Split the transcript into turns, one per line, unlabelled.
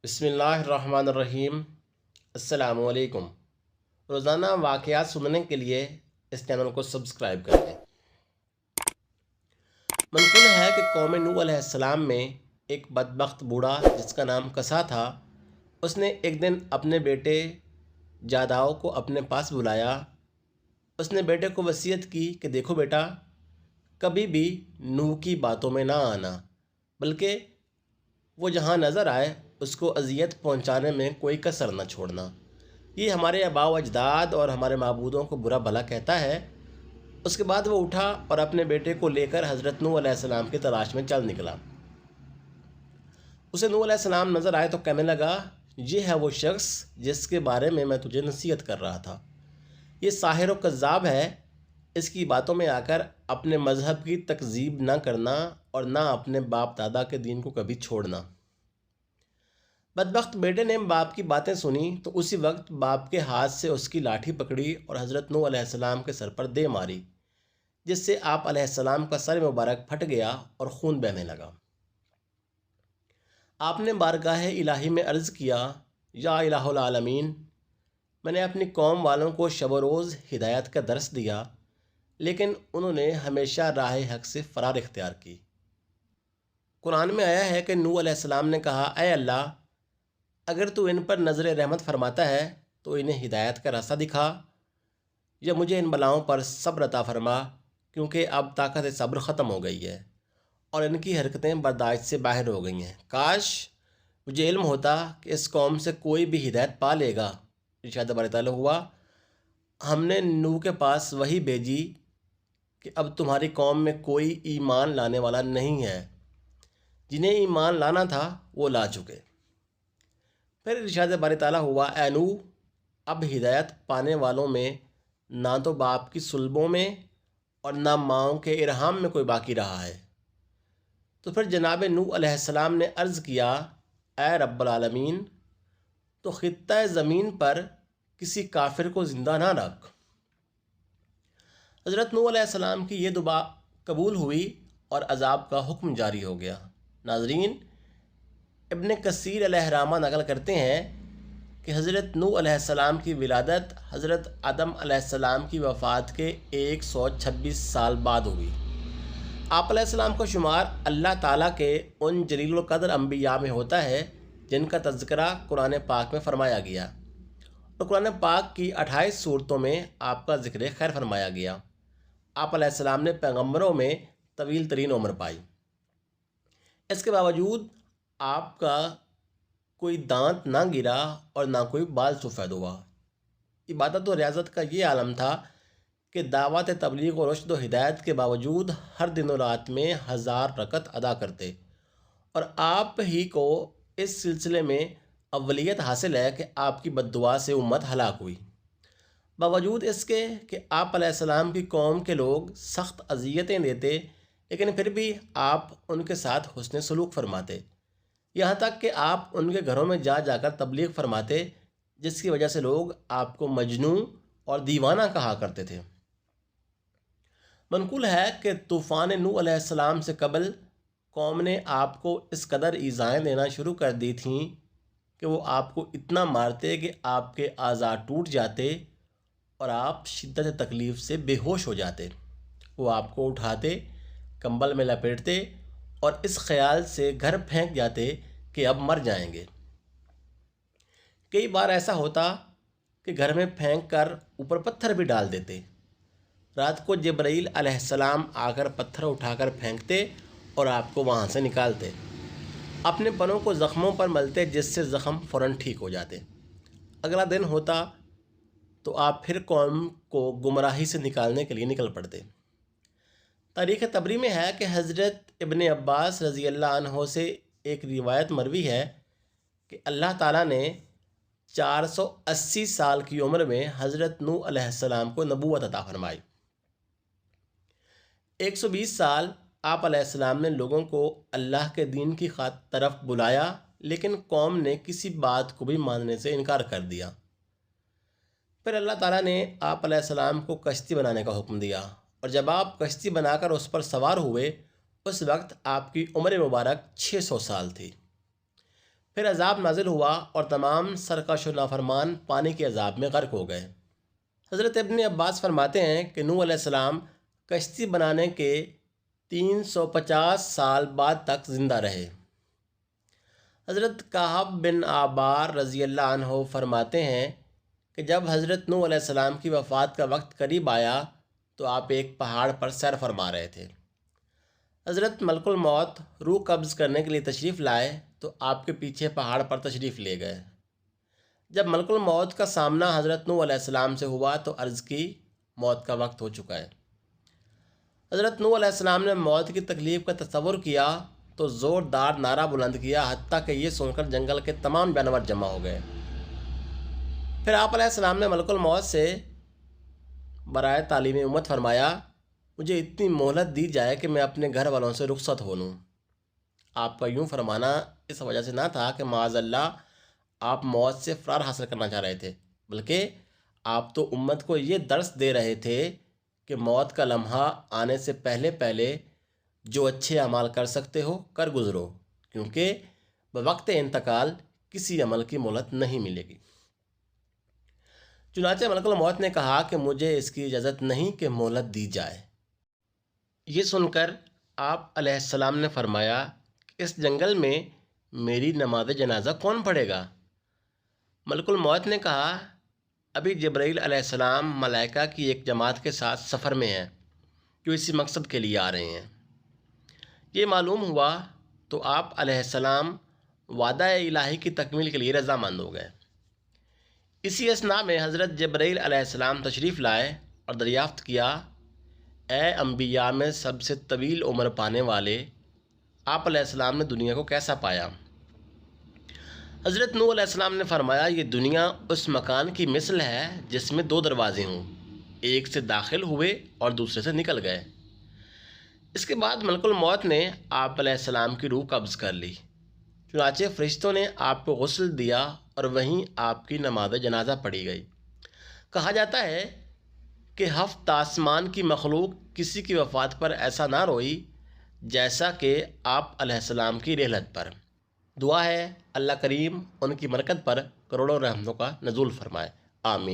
بسم اللہ الرحمن الرحیم۔ السلام علیکم۔ روزانہ واقعات سننے کے لیے اس چینل کو سبسکرائب کر دیں۔ منقول ہے کہ قوم نوح علیہ السلام میں ایک بدبخت بوڑھا جس کا نام کسا تھا، اس نے ایک دن اپنے بیٹے جاداؤ کو اپنے پاس بلایا۔ اس نے بیٹے کو وصیت کی کہ دیکھو بیٹا، کبھی بھی نوح کی باتوں میں نہ آنا، بلکہ وہ جہاں نظر آئے اس کو اذیت پہنچانے میں کوئی کسر نہ چھوڑنا۔ یہ ہمارے آباء و اجداد اور ہمارے معبودوں کو برا بھلا کہتا ہے۔ اس کے بعد وہ اٹھا اور اپنے بیٹے کو لے کر حضرت نوح علیہ السلام کی تلاش میں چل نکلا۔ اسے نوح علیہ السلام نظر آئے تو کہنے لگا، یہ ہے وہ شخص جس کے بارے میں تجھے نصیحت کر رہا تھا۔ یہ ساحر و کذاب ہے، اس کی باتوں میں آ کر اپنے مذہب کی تکذیب نہ کرنا اور نہ اپنے باپ دادا کے دین کو کبھی چھوڑنا۔ بدبخت بیٹے نے باپ کی باتیں سنی تو اسی وقت باپ کے ہاتھ سے اس کی لاٹھی پکڑی اور حضرت نوح علیہ السلام کے سر پر دے ماری، جس سے آپ علیہ السلام کا سر مبارک پھٹ گیا اور خون بہنے لگا۔ آپ نے بارگاہ الہی میں عرض کیا، یا الہ العالمین، میں نے اپنی قوم والوں کو شب و روز ہدایت کا درس دیا، لیکن انہوں نے ہمیشہ راہ حق سے فرار اختیار کی۔ قرآن میں آیا ہے کہ نوح علیہ السلام نے کہا، اے اللہ، اگر تو ان پر نظر رحمت فرماتا ہے تو انہیں ہدایت کا راستہ دکھا، یا مجھے ان بلاؤں پر صبر عطا فرما، کیونکہ اب طاقت صبر ختم ہو گئی ہے اور ان کی حرکتیں برداشت سے باہر ہو گئی ہیں۔ کاش مجھے علم ہوتا کہ اس قوم سے کوئی بھی ہدایت پا لے گا۔ ارشاد باری تعالیٰ ہوا، ہم نے نوح کے پاس وحی بھیجی کہ اب تمہاری قوم میں کوئی ایمان لانے والا نہیں ہے، جنہیں ایمان لانا تھا وہ لا چکے۔ پھر ارشاد باری تعالیٰ ہوا، اے نوح، اب ہدایت پانے والوں میں نہ تو باپ کی صلبوں میں اور نہ ماؤں کے ارحام میں کوئی باقی رہا ہے۔ تو پھر جناب نوح علیہ السلام نے عرض کیا، اے رب العالمین، تو خطہ زمین پر کسی کافر کو زندہ نہ رکھ۔ حضرت نوح علیہ السلام کی یہ دعا قبول ہوئی اور عذاب کا حکم جاری ہو گیا۔ ناظرین، ابن کثیر علیہ رحمہ نقل کرتے ہیں کہ حضرت نوح علیہ السلام کی ولادت حضرت آدم علیہ السلام کی وفات کے 126 سال بعد ہوئی۔ آپ علیہ السلام کا شمار اللہ تعالیٰ کے ان جلیل القدر انبیاء میں ہوتا ہے جن کا تذکرہ قرآن پاک میں فرمایا گیا، اور قرآن پاک کی 28 سورتوں میں آپ کا ذکر خیر فرمایا گیا۔ آپ علیہ السلام نے پیغمبروں میں طویل ترین عمر پائی۔ اس کے باوجود آپ کا کوئی دانت نہ گرا اور نہ کوئی بال سفید ہوا۔ عبادت و ریاضت کا یہ عالم تھا کہ دعوت تبلیغ و رشد و ہدایت کے باوجود ہر دن و رات میں 1000 رکعت ادا کرتے، اور آپ ہی کو اس سلسلے میں اولیت حاصل ہے کہ آپ کی بد دعا سے امت ہلاک ہوئی۔ باوجود اس کے کہ آپ علیہ السلام کی قوم کے لوگ سخت اذیتیں دیتے، لیکن پھر بھی آپ ان کے ساتھ حسن سلوک فرماتے، یہاں تک کہ آپ ان کے گھروں میں جا جا کر تبلیغ فرماتے، جس کی وجہ سے لوگ آپ کو مجنون اور دیوانہ کہا کرتے تھے۔ منقول ہے کہ طوفان نوح علیہ السلام سے قبل قوم نے آپ کو اس قدر ایذائیں دینا شروع کر دی تھیں کہ وہ آپ کو اتنا مارتے کہ آپ کے اعضاء ٹوٹ جاتے اور آپ شدت تکلیف سے بے ہوش ہو جاتے۔ وہ آپ کو اٹھاتے، کمبل میں لپیٹتے اور اس خیال سے گھر پھینک جاتے کہ اب مر جائیں گے۔ کئی بار ایسا ہوتا کہ گھر میں پھینک کر اوپر پتھر بھی ڈال دیتے۔ رات کو جبرائیل علیہ السلام آ کر پتھر اٹھا کر پھینکتے اور آپ کو وہاں سے نکالتے، اپنے پروں کو زخموں پر ملتے، جس سے زخم فوراً ٹھیک ہو جاتے۔ اگلا دن ہوتا تو آپ پھر قوم کو گمراہی سے نکالنے کے لیے نکل پڑتے۔ تاریخ طبری میں ہے کہ حضرت ابن عباس رضی اللہ عنہ سے ایک روایت مروی ہے کہ اللہ تعالیٰ نے 480 سال کی عمر میں حضرت نوح علیہ السلام کو نبوت عطا فرمائی۔ 120 سال آپ علیہ السلام نے لوگوں کو اللہ کے دین کی طرف بلایا، لیکن قوم نے کسی بات کو بھی ماننے سے انکار کر دیا۔ پھر اللہ تعالیٰ نے آپ علیہ السلام کو کشتی بنانے کا حکم دیا، اور جب آپ کشتی بنا کر اس پر سوار ہوئے، اس وقت آپ کی عمر مبارک 600 سال تھی۔ پھر عذاب نازل ہوا اور تمام سرکش و نافرمان پانی کے عذاب میں غرق ہو گئے۔ حضرت ابن عباس فرماتے ہیں کہ نوح علیہ السلام کشتی بنانے کے 350 سال بعد تک زندہ رہے۔ حضرت کعب بن عبار رضی اللہ عنہ فرماتے ہیں کہ جب حضرت نوح علیہ السلام کی وفات کا وقت قریب آیا تو آپ ایک پہاڑ پر سیر فرما رہے تھے۔ حضرت ملک الموت روح قبض کرنے کے لیے تشریف لائے تو آپ کے پیچھے پہاڑ پر تشریف لے گئے۔ جب ملک الموت کا سامنا حضرت نوح علیہ السلام سے ہوا تو عرض کی موت کا وقت ہو چکا ہے۔ حضرت نوح علیہ السلام نے موت کی تکلیف کا تصور کیا تو زوردار نعرہ بلند کیا، حتیٰ کہ یہ سن کر جنگل کے تمام جانور جمع ہو گئے۔ پھر آپ علیہ السلام نے ملک الموت سے برائے تعلیم امت فرمایا، مجھے اتنی مہلت دی جائے کہ میں اپنے گھر والوں سے رخصت ہو لوں۔ آپ کا یوں فرمانا اس وجہ سے نہ تھا کہ معاذ اللہ آپ موت سے فرار حاصل کرنا چاہ رہے تھے، بلکہ آپ تو امت کو یہ درس دے رہے تھے کہ موت کا لمحہ آنے سے پہلے پہلے جو اچھے اعمال کر سکتے ہو کر گزرو، کیونکہ بوقت انتقال کسی عمل کی مہلت نہیں ملے گی۔ چنانچہ ملک الموت نے کہا کہ مجھے اس کی اجازت نہیں کہ مہلت دی جائے۔ یہ سن کر آپ علیہ السلام نے فرمایا کہ اس جنگل میں میری نماز جنازہ کون پڑھے گا؟ ملک الموت نے کہا، ابھی جبرائیل علیہ السلام ملائکہ کی ایک جماعت کے ساتھ سفر میں ہیں جو اسی مقصد کے لیے آ رہے ہیں۔ یہ معلوم ہوا تو آپ علیہ السلام وعدہ الہی کی تکمیل کے لیے رضامند ہو گئے۔ اسی اثناء میں حضرت جبرائیل علیہ السلام تشریف لائے اور دریافت کیا، اے انبیاء میں سب سے طویل عمر پانے والے، آپ علیہ السلام نے دنیا کو کیسا پایا؟ حضرت نوح علیہ السلام نے فرمایا، یہ دنیا اس مکان کی مثل ہے جس میں 2 دروازے ہوں، ایک سے داخل ہوئے اور دوسرے سے نکل گئے۔ اس کے بعد ملک الموت نے آپ علیہ السلام کی روح قبض کر لی۔ چنانچہ فرشتوں نے آپ کو غسل دیا اور وہیں آپ کی نماز جنازہ پڑھی گئی۔ کہا جاتا ہے کہ 7 آسمان کی مخلوق کسی کی وفات پر ایسا نہ روئی جیسا کہ آپ علیہ السلام کی رحلت پر۔ دعا ہے اللہ کریم ان کی برکت پر کروڑوں رحمتوں کا نزول فرمائے، آمین۔